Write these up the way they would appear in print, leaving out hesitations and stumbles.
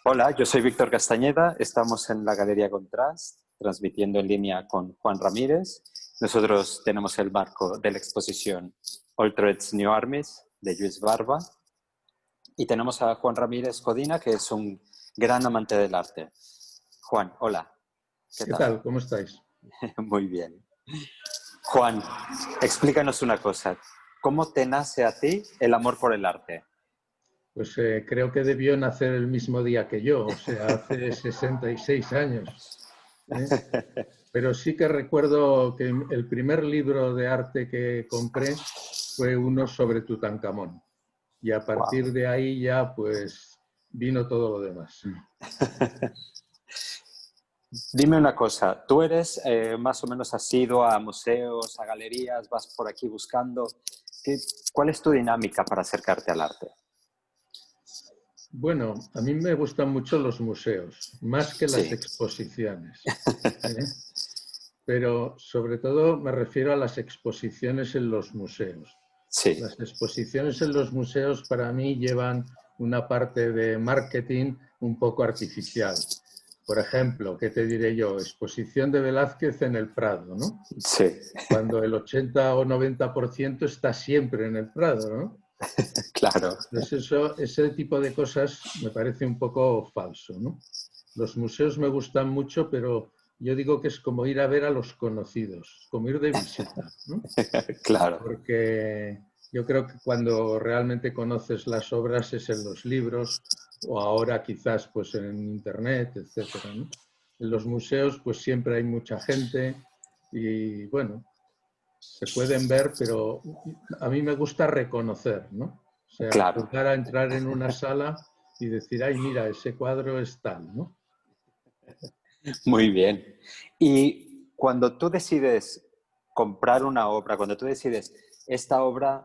Hola, yo soy Víctor Castañeda. Estamos en la Galería Contrast, transmitiendo en línea con Juan Ramírez. Nosotros tenemos el marco de la exposición Oltrets New Armies de Lluís Barba. Y tenemos a Juan Ramírez Codina, que es un gran amante del arte. Juan, hola. ¿Qué ¿Qué tal? tal? ¿Cómo estáis? Muy bien. Juan, explícanos una cosa. ¿Cómo te nace a ti el amor por el arte? Pues creo que debió nacer el mismo día que yo, o sea, hace 66 años. ¿eh? Pero sí que recuerdo que el primer libro de arte que compré fue uno sobre Tutankamón. Y a Wow. partir de ahí ya pues vino todo lo demás. Dime una cosa, ¿tú eres más o menos asiduo a museos, a galerías, vas por aquí buscando? ¿Qué, ¿Cuál es tu dinámica para acercarte al arte? Bueno, a mí me gustan mucho los museos, más que las Sí, exposiciones. ¿eh? Pero sobre todo me refiero a las exposiciones en los museos. sí, Las exposiciones en los museos para mí llevan una parte de marketing un poco artificial. Por ejemplo, ¿qué te diré yo? Exposición de Velázquez en el Prado, ¿no? sí, Cuando el 80 o 90% está siempre en el Prado, ¿no? claro, Entonces ese tipo de cosas me parece un poco falso, ¿no? Los museos me gustan mucho, pero yo digo que es como ir a ver a los conocidos, como ir de visita, ¿no? claro. Porque yo creo que cuando realmente conoces las obras es en los libros o ahora quizás pues en internet, etcétera, ¿no? En los museos pues siempre hay mucha gente y bueno, se pueden ver, pero a mí me gusta reconocer, ¿no? O sea, Claro, jugar a entrar en una sala y decir, ay, mira, ese cuadro es tal, ¿no? muy bien. Y cuando tú decides comprar una obra, cuando tú decides, esta obra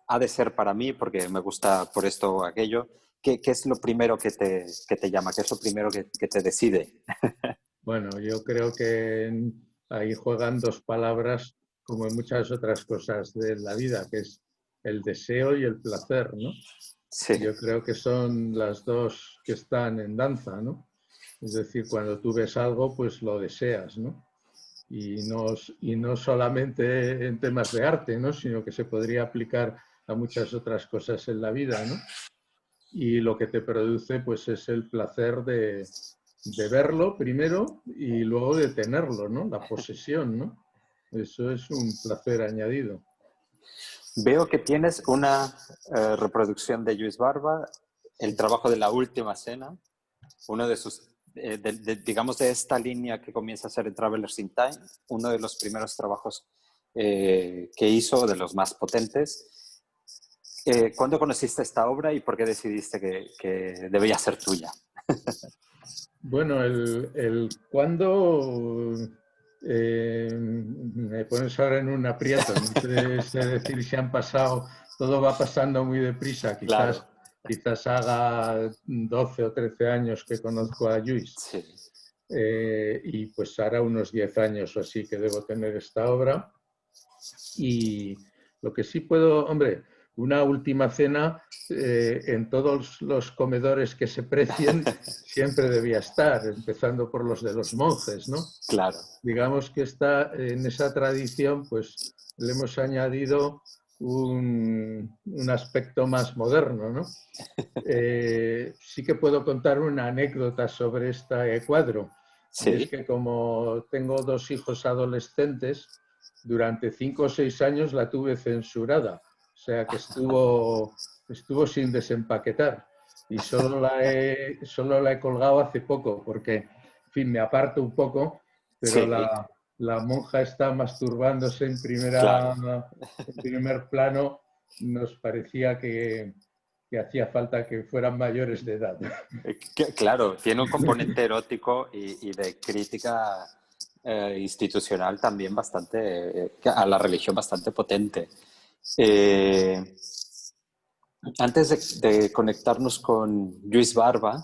ha de ser para mí porque me gusta por esto o aquello, ¿qué es lo primero que te llama? ¿Qué es lo primero que te decide? Bueno, yo creo que ahí juegan dos palabras como en muchas otras cosas de la vida, que es el deseo y el placer, ¿no? Sí, Yo creo que son las dos que están en danza, ¿no? Es decir, cuando tú ves algo, pues lo deseas, ¿no? Y no solamente en temas de arte, ¿no? Sino que se podría aplicar a muchas otras cosas en la vida, ¿no? Y lo que te produce, pues es el placer de verlo primero y luego de tenerlo, ¿no? La posesión, ¿no? Eso es un placer añadido. veo que tienes una reproducción de Lluís Barba, el trabajo de la última cena, uno de sus, digamos, de esta línea que comienza a ser en Travelers in Time, uno de los primeros trabajos que hizo, de los más potentes. ¿Cuándo conociste esta obra y por qué decidiste que debía ser tuya? Bueno, el cuándo me pones ahora en un aprieto. No sé decir si han pasado, todo va pasando muy deprisa. Claro, Quizás haga 12 o 13 años que conozco a Lluís. sí, Y pues hará unos 10 años o así que debo tener esta obra. Y lo que sí puedo, hombre, una última cena en todos los comedores que se precien siempre debía estar, empezando por los de los monjes, ¿no? claro, Digamos que está en esa tradición, pues le hemos añadido un aspecto más moderno, ¿no? Sí que puedo contar una anécdota sobre este cuadro, y es sí, que como tengo dos hijos adolescentes, durante 5 o 6 años la tuve censurada, o sea que estuvo sin desempaquetar y solo la he colgado hace poco porque, en fin, me aparto un poco, pero sí, la monja está masturbándose claro. en primer plano, nos parecía que hacía falta que fueran mayores de edad. Claro, tiene un componente erótico y de crítica institucional también bastante, a la religión bastante potente. Eh, Antes de conectarnos con Luis Barba,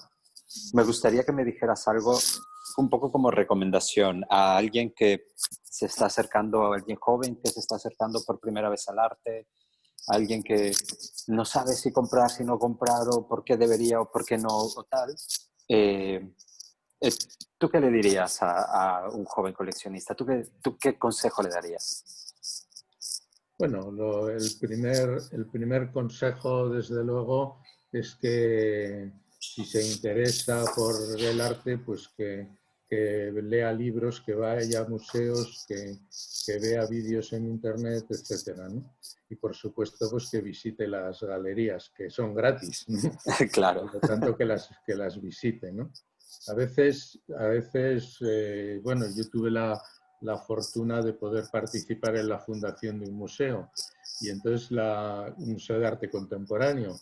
me gustaría que me dijeras algo un poco como recomendación a alguien que se está acercando, a alguien joven que se está acercando por primera vez al arte. alguien que no sabe si comprar, si no comprar, o por qué debería o por qué no, o tal, eh, eh, ¿tú qué le dirías a un joven coleccionista? ¿Tú qué consejo le darías? Bueno, el primer consejo, desde luego, es que si se interesa por el arte, pues que lea libros, que vaya a museos, que vea vídeos en internet, etcétera, ¿no? Y por supuesto, pues que visite las galerías, que son gratis, ¿no? Claro, Por lo tanto, que las visite, ¿no? Bueno, yo tuve la fortuna de poder participar en la fundación de un museo, y entonces un museo de arte contemporáneo.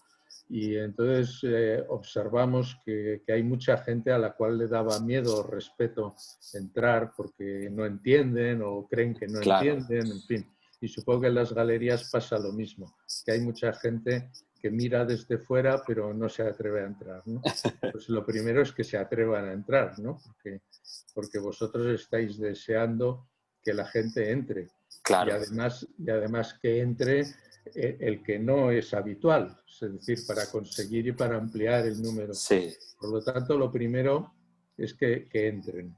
Y entonces observamos que hay mucha gente a la cual le daba miedo o respeto entrar porque no entienden o creen que no claro, entienden, en fin. Y supongo que en las galerías pasa lo mismo, que hay mucha gente que mira desde fuera pero no se atreve a entrar, ¿no? Pues lo primero es que se atrevan a entrar, ¿no? Porque vosotros estáis deseando que la gente entre, claro. y además que entre el que no es habitual, es decir, para conseguir y para ampliar el número. Sí, Por lo tanto, lo primero es que entren.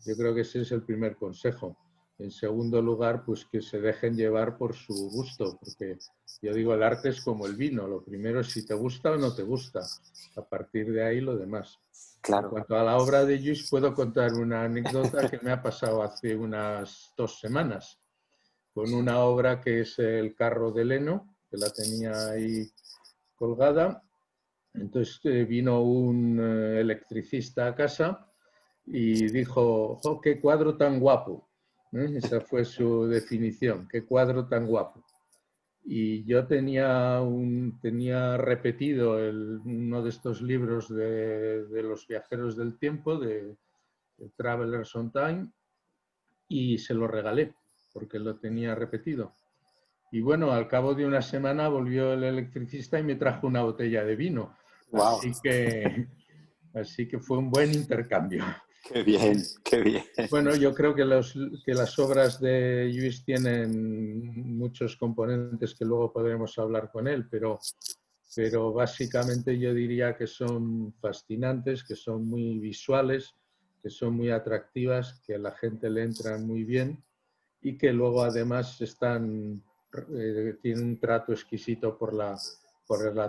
Yo creo que ese es el primer consejo. En segundo lugar, pues que se dejen llevar por su gusto, porque yo digo, el arte es como el vino. Lo primero es si te gusta o no te gusta. A partir de ahí lo demás. En claro. cuanto a la obra de Lluís, puedo contar una anécdota que me ha pasado hace unas 2 semanas con una obra que es El carro de Leno, que la tenía ahí colgada. Entonces vino un electricista a casa y dijo, oh, qué cuadro tan guapo. Esa fue su definición, qué cuadro tan guapo. Y yo tenía repetido uno de estos libros de los viajeros del tiempo, de Travelers on Time, y se lo regalé, porque lo tenía repetido. Y bueno, al cabo de una semana volvió el electricista y me trajo una botella de vino. Wow, Así que fue un buen intercambio. qué bien, qué bien. Bueno, yo creo que las obras de Lluís tienen muchos componentes que luego podremos hablar con él, pero básicamente yo diría que son fascinantes, que son muy visuales, que son muy atractivas, que a la gente le entran muy bien y que luego además tienen un trato exquisito por la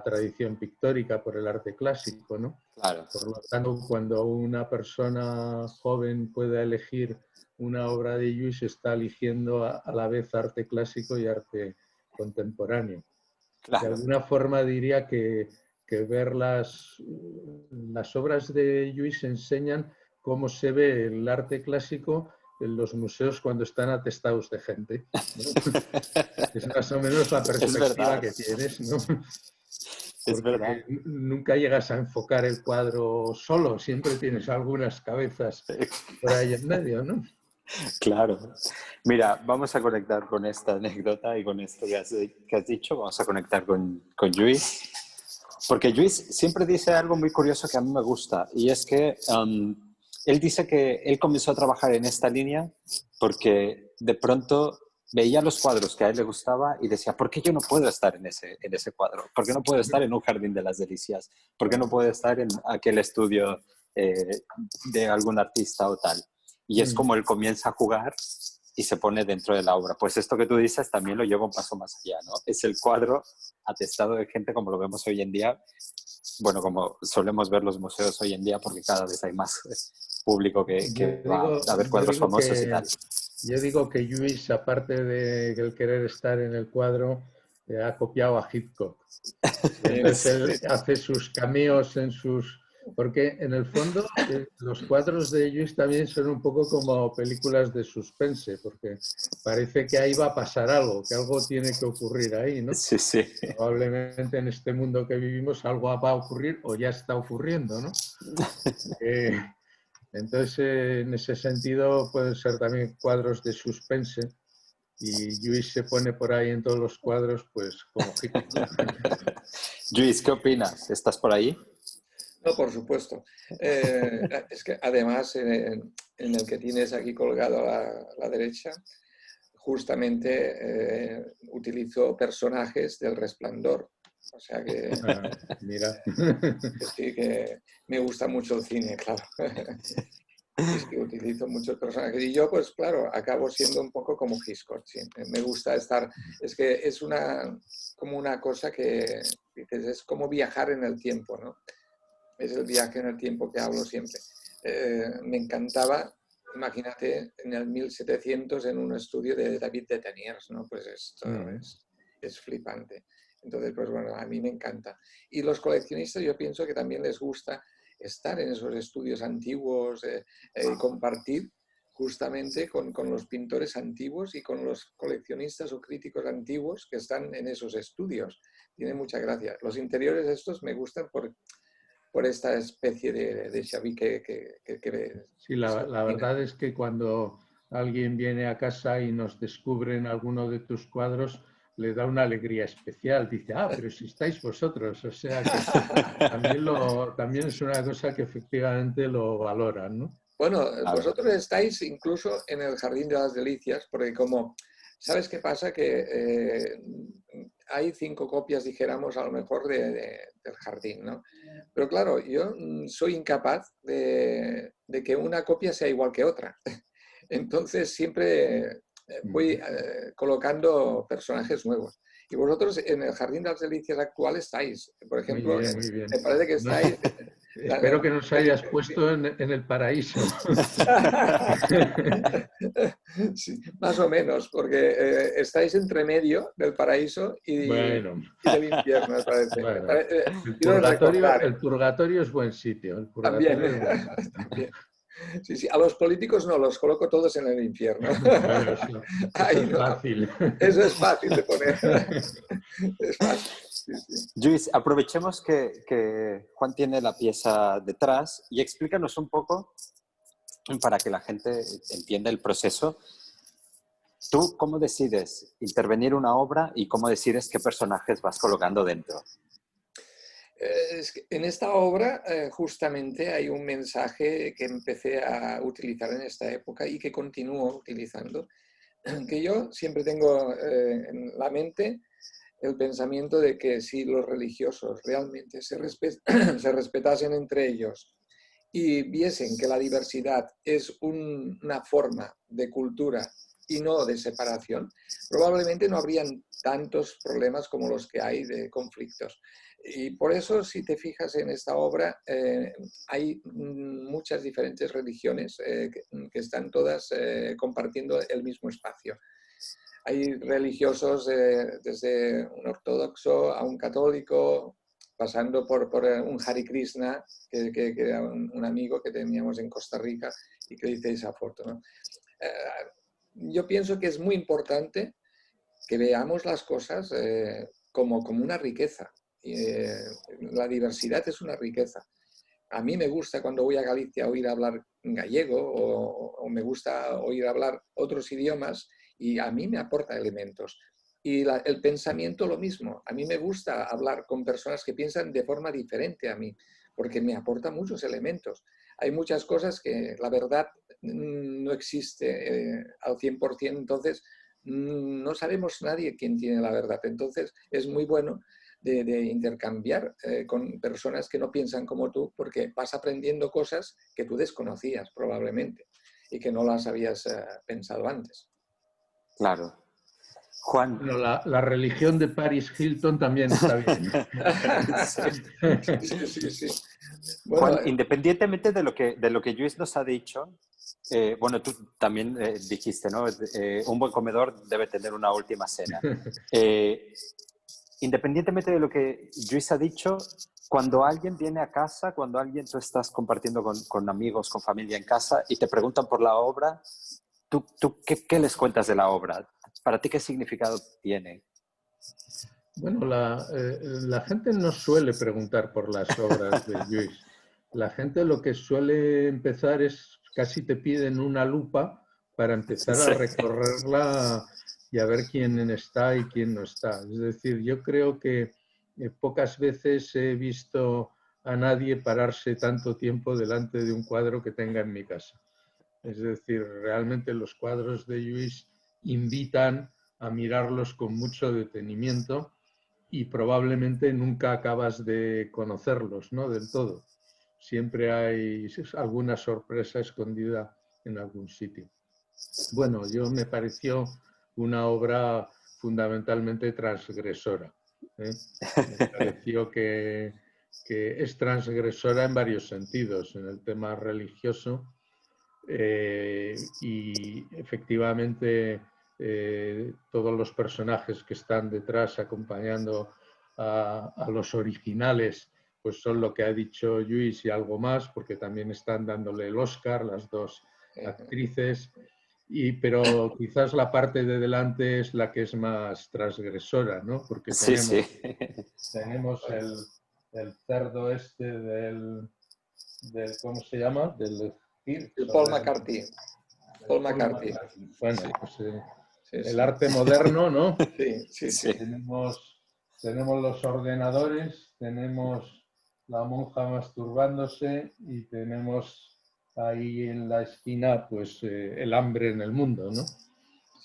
tradición pictórica, por el arte clásico, ¿no? Claro, Por lo tanto, cuando una persona joven pueda elegir una obra de Lluís, está eligiendo a la vez arte clásico y arte contemporáneo. De claro. alguna forma diría que ver las obras de Lluís enseñan cómo se ve el arte clásico en los museos cuando están atestados de gente, ¿no? Es más o menos la Es perspectiva verdad, que tienes, ¿no? es verdad. Porque nunca llegas a enfocar el cuadro solo, siempre tienes algunas cabezas por ahí en medio, ¿no? Claro. Mira, vamos a conectar con esta anécdota y con esto que has dicho. Vamos a conectar con Luis. Porque Luis siempre dice algo muy curioso que a mí me gusta. Y es que él dice que él comenzó a trabajar en esta línea porque de pronto veía los cuadros que a él le gustaba y decía, ¿por qué yo no puedo estar en ese cuadro? ¿Por qué no puedo estar en un jardín de las delicias? ¿Por qué no puedo estar en aquel estudio de algún artista o tal? Y es como él comienza a jugar y se pone dentro de la obra. Pues esto que tú dices también lo lleva un paso más allá, ¿no? Es el cuadro atestado de gente como lo vemos hoy en día, bueno, como solemos ver los museos hoy en día, porque cada vez hay más público que va a ver Yo cuadros digo famosos y tal. yo digo que Lluís, aparte de el querer estar en el cuadro, ha copiado a Hitchcock. Y ¿En entonces él serio? hace sus cameos en sus... Porque en el fondo los cuadros de Lluís también son un poco como películas de suspense, porque parece que ahí va a pasar algo, que algo tiene que ocurrir ahí, ¿no? Sí, sí. Probablemente en este mundo que vivimos algo va a ocurrir o ya está ocurriendo, ¿no? Eh, entonces, en ese sentido, pueden ser también cuadros de suspense y Lluís se pone por ahí en todos los cuadros, pues como Hitchcock. Luis, ¿qué opinas? ¿Estás por ahí? No, por supuesto. Es que además en el que tienes aquí colgado a la derecha, justamente utilizo personajes del Resplandor. O sea que, Mira. que sí, que me gusta mucho el cine, claro. Y sí, utilizo muchos personajes. Y yo, pues claro, acabo siendo un poco como Hitchcock. Sí. Me gusta estar... Es que es como una cosa que dices, es como viajar en el tiempo, ¿no? Es el viaje en el tiempo que hablo siempre. Me encantaba, imagínate, en el 1700 en un estudio de David de Teniers, ¿no? Pues esto es flipante. Entonces, pues bueno, a mí me encanta. Y los coleccionistas yo pienso que también les gusta estar en esos estudios antiguos y compartir justamente con los pintores antiguos y con los coleccionistas o críticos antiguos que están en esos estudios. Tiene mucha gracia. Los interiores estos me gustan por esta especie de Xavi que Sí, la verdad es que cuando alguien viene a casa y nos descubren alguno de tus cuadros, le da una alegría especial. Dice, ah, pero si estáis vosotros. O sea que también es una cosa que efectivamente lo valoran, ¿no? Bueno, Claro. vosotros estáis incluso en el Jardín de las Delicias, porque como, ¿sabes qué pasa? Que hay 5 copias, dijéramos, a lo mejor del jardín, ¿no? Pero claro, yo soy incapaz de que una copia sea igual que otra. Entonces siempre voy colocando personajes nuevos. Y vosotros en el Jardín de las Delicias actual estáis, por ejemplo, Muy bien. me parece que estáis... Espero que nos hayas puesto en el paraíso. Sí, más o menos, porque estáis entre medio del paraíso y Bueno, del infierno, me parece. bueno. Quiero recordar, El purgatorio es buen sitio. El también, purgatorio es buen sitio. también. Sí, sí, a los políticos no, los coloco todos en el infierno. Bueno, eso Ahí es no, fácil. eso es fácil de poner. Es fácil. Sí, sí. Luis, aprovechemos que Juan tiene la pieza detrás y explícanos un poco para que la gente entienda el proceso. ¿Tú cómo decides intervenir una obra y cómo decides qué personajes vas colocando dentro? Es que en esta obra justamente hay un mensaje que empecé a utilizar en esta época y que continúo utilizando, que yo siempre tengo en la mente el pensamiento de que si los religiosos realmente se respetasen entre ellos y viesen que la diversidad es una forma de cultura y no de separación, probablemente no habrían tantos problemas como los que hay de conflictos. Y por eso, si te fijas en esta obra, hay muchas diferentes religiones que están todas compartiendo el mismo espacio. Hay religiosos desde un ortodoxo a un católico, pasando por un Hare Krishna, que era un amigo que teníamos en Costa Rica y que dice esa foto, ¿no? Yo pienso que es muy importante que veamos las cosas como una riqueza. La diversidad es una riqueza. A mí me gusta cuando voy a Galicia oír hablar gallego o me gusta oír hablar otros idiomas y a mí me aporta elementos. Y el pensamiento lo mismo. A mí me gusta hablar con personas que piensan de forma diferente a mí, porque me aporta muchos elementos. Hay muchas cosas que la verdad no existe al 100%, entonces no sabemos nadie quién tiene la verdad. Entonces es muy bueno de intercambiar con personas que no piensan como tú, porque vas aprendiendo cosas que tú desconocías probablemente y que no las habías pensado antes. Claro. Juan. Bueno, la religión de Paris Hilton también está bien. Sí. Bueno, Juan, independientemente de lo que Luis nos ha dicho, bueno, tú también dijiste, ¿no? Un buen comedor debe tener una última cena. Independientemente de lo que Luis ha dicho, cuando alguien viene a casa, cuando tú estás compartiendo con amigos, con familia en casa y te preguntan por la obra, ¿tú qué les cuentas de la obra? ¿Para ti qué significado tiene? Bueno, la gente no suele preguntar por las obras de Lluís. La gente lo que suele empezar es, casi te piden una lupa para empezar a recorrerla y a ver quién está y quién no está. Es decir, yo creo que pocas veces he visto a nadie pararse tanto tiempo delante de un cuadro que tenga en mi casa. Es decir, realmente los cuadros de Lluís invitan a mirarlos con mucho detenimiento y probablemente nunca acabas de conocerlos, ¿no? Del todo. Siempre hay alguna sorpresa escondida en algún sitio. Bueno, me pareció una obra fundamentalmente transgresora. Me pareció que es transgresora en varios sentidos, en el tema religioso, y efectivamente todos los personajes que están detrás acompañando a los originales pues son lo que ha dicho Lluís y algo más, porque también están dándole el Oscar las dos actrices, pero quizás la parte de delante es la que es más transgresora, ¿no? Porque Sí, tenemos el cerdo este del ¿cómo se llama? Del Paul McCarthy. Paul McCarthy. Bueno, sí. Pues Sí, el sí. arte moderno, ¿no? Sí. Tenemos los ordenadores, tenemos la monja masturbándose y tenemos ahí en la esquina pues el hambre en el mundo, ¿no?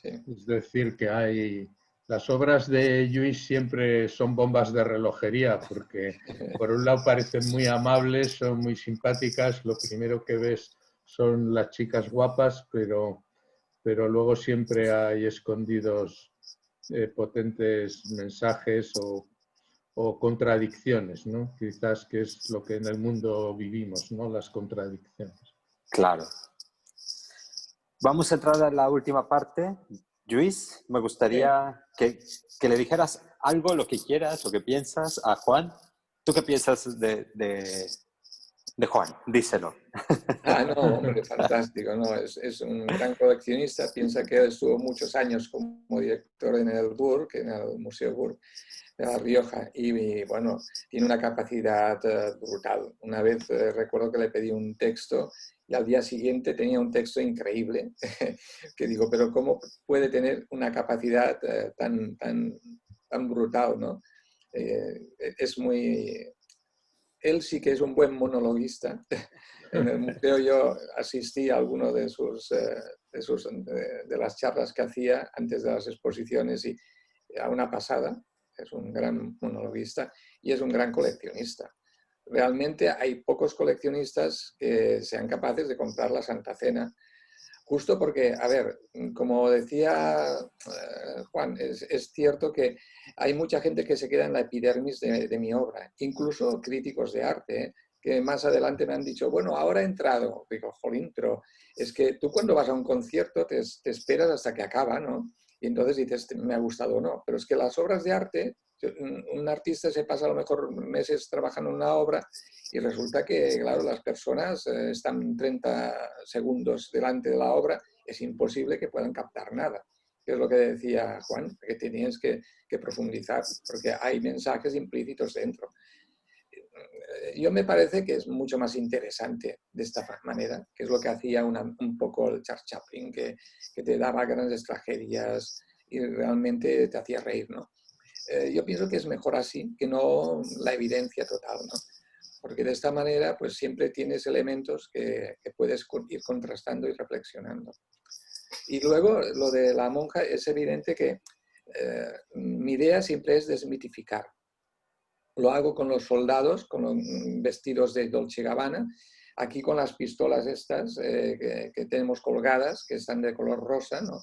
Sí. Es decir, que las obras de Lluís siempre son bombas de relojería, porque por un lado parecen muy amables, son muy simpáticas, lo primero que ves son las chicas guapas, pero luego siempre hay escondidos potentes mensajes o contradicciones, ¿no? Quizás que es lo que en el mundo vivimos, ¿no? Las contradicciones. Claro. Vamos a entrar a la última parte. Lluís, me gustaría que le dijeras algo, lo que quieras, lo que piensas a Juan. ¿Tú qué piensas de Juan? Díselo. No, hombre, fantástico. No, es un gran coleccionista. Piensa que estuvo muchos años como director en el Burg, en el Museo Burg de La Rioja, y bueno, tiene una capacidad brutal. Una vez recuerdo que le pedí un texto y al día siguiente tenía un texto increíble, que digo, pero ¿cómo puede tener una capacidad tan brutal, ¿no? Es muy... Él sí que es un buen monologuista. En el museo yo asistí a alguno de las charlas que hacía antes de las exposiciones y a una pasada. Es un gran monologuista y es un gran coleccionista. Realmente hay pocos coleccionistas que sean capaces de comprar la Santa Cena, justo porque, a ver, como decía Juan, es cierto que hay mucha gente que se queda en la epidermis de mi obra, incluso críticos de arte, que más adelante me han dicho, bueno, ahora he entrado. Digo, jolín, pero es que tú cuando vas a un concierto te esperas hasta que acaba, ¿no? Y entonces dices, me ha gustado o no. Pero es que las obras de arte, un artista se pasa a lo mejor meses trabajando en una obra y resulta que, claro, las personas están 30 segundos delante de la obra, es imposible que puedan captar nada. Que es lo que decía Juan, que tienes que profundizar, porque hay mensajes implícitos dentro. Yo me parece que es mucho más interesante de esta manera, que es lo que hacía un poco el Charles Chaplin, que te daba grandes tragedias y realmente te hacía reír, ¿no? Yo pienso que es mejor así, que no la evidencia total, ¿no? Porque de esta manera pues siempre tienes elementos que puedes ir contrastando y reflexionando. Y luego lo de la monja, es evidente que mi idea siempre es desmitificar. Lo hago con los soldados, con los vestidos de Dolce & Gabbana, aquí con las pistolas estas que tenemos colgadas, que están de color rosa, ¿no?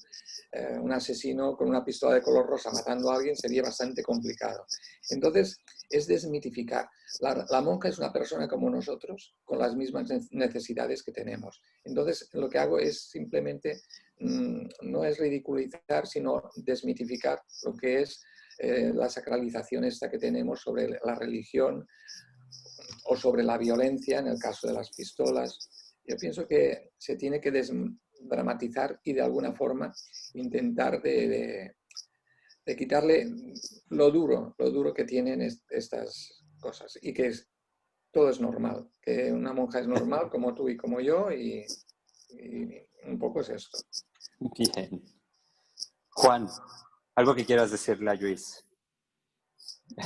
Un asesino con una pistola de color rosa matando a alguien sería bastante complicado. Entonces, es desmitificar. La monja es una persona como nosotros, con las mismas necesidades que tenemos. Entonces, lo que hago es simplemente, no es ridiculizar, sino desmitificar lo que es la sacralización esta que tenemos sobre la religión o sobre la violencia, en el caso de las pistolas. Yo pienso que se tiene que desdramatizar y de alguna forma intentar de quitarle lo duro que tienen estas cosas y que todo es normal, que una monja es normal como tú y como yo y un poco es esto. Bien. Juan, ¿algo que quieras decirle a Lluís?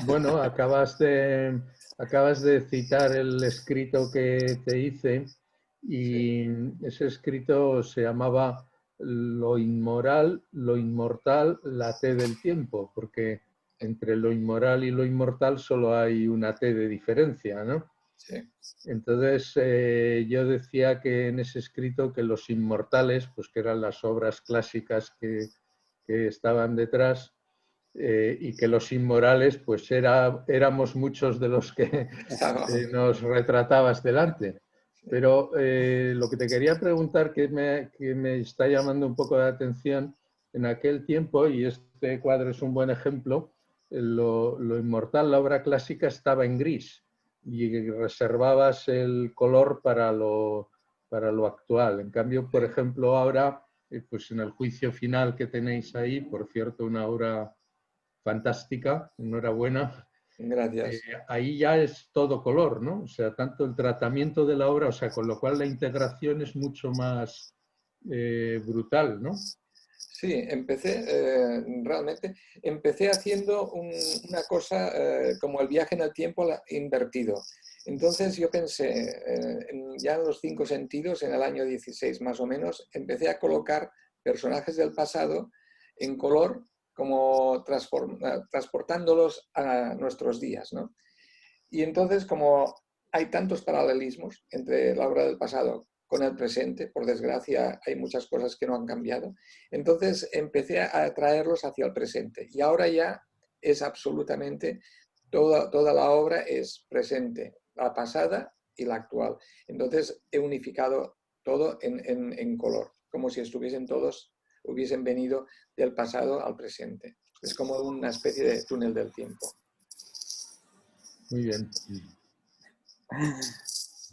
Bueno, acabas de citar el escrito que te hice y ese escrito se llamaba lo inmoral, lo inmortal, la T del tiempo, porque entre lo inmoral y lo inmortal solo hay una T de diferencia, ¿no? Sí. Entonces yo decía que en ese escrito que los inmortales, pues que eran las obras clásicas que estaban detrás, y que los inmorales, pues éramos muchos de los que nos retratabas delante. Pero lo que te quería preguntar, que me está llamando un poco la atención, en aquel tiempo, y este cuadro es un buen ejemplo, lo inmortal, la obra clásica, estaba en gris y reservabas el color para lo actual. En cambio, por ejemplo, ahora, pues en el juicio final que tenéis ahí, por cierto, una obra fantástica, enhorabuena. Gracias. Ahí ya es todo color, ¿no? O sea, tanto el tratamiento de la obra, o sea, con lo cual la integración es mucho más brutal, ¿no? Sí, realmente empecé haciendo una cosa como el viaje en el tiempo invertido. Entonces yo pensé, ya en los 5 sentidos, en el año 16 más o menos, empecé a colocar personajes del pasado en color, como transportándolos a nuestros días, ¿no? Y entonces, como hay tantos paralelismos entre la obra del pasado con el presente, por desgracia hay muchas cosas que no han cambiado, entonces empecé a traerlos hacia el presente. Y ahora ya es absolutamente, toda la obra es presente, la pasada y la actual. Entonces he unificado todo en color, como si hubiesen venido del pasado al presente. Es como una especie de túnel del tiempo. Muy bien.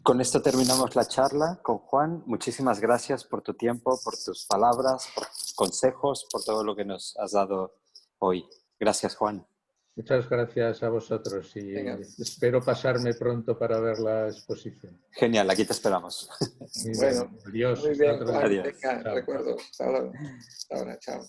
Con esto terminamos la charla con Juan. Muchísimas gracias por tu tiempo, por tus palabras, por tus consejos, por todo lo que nos has dado hoy. Gracias, Juan. Muchas gracias a vosotros y Venga. espero pasarme pronto para ver la exposición. Genial, aquí te esperamos. Muy Bueno, bien. Adiós. muy bien, Hasta otro Juan. día. Adiós. Venga, Chao. recuerdos. Hasta ahora. Chao.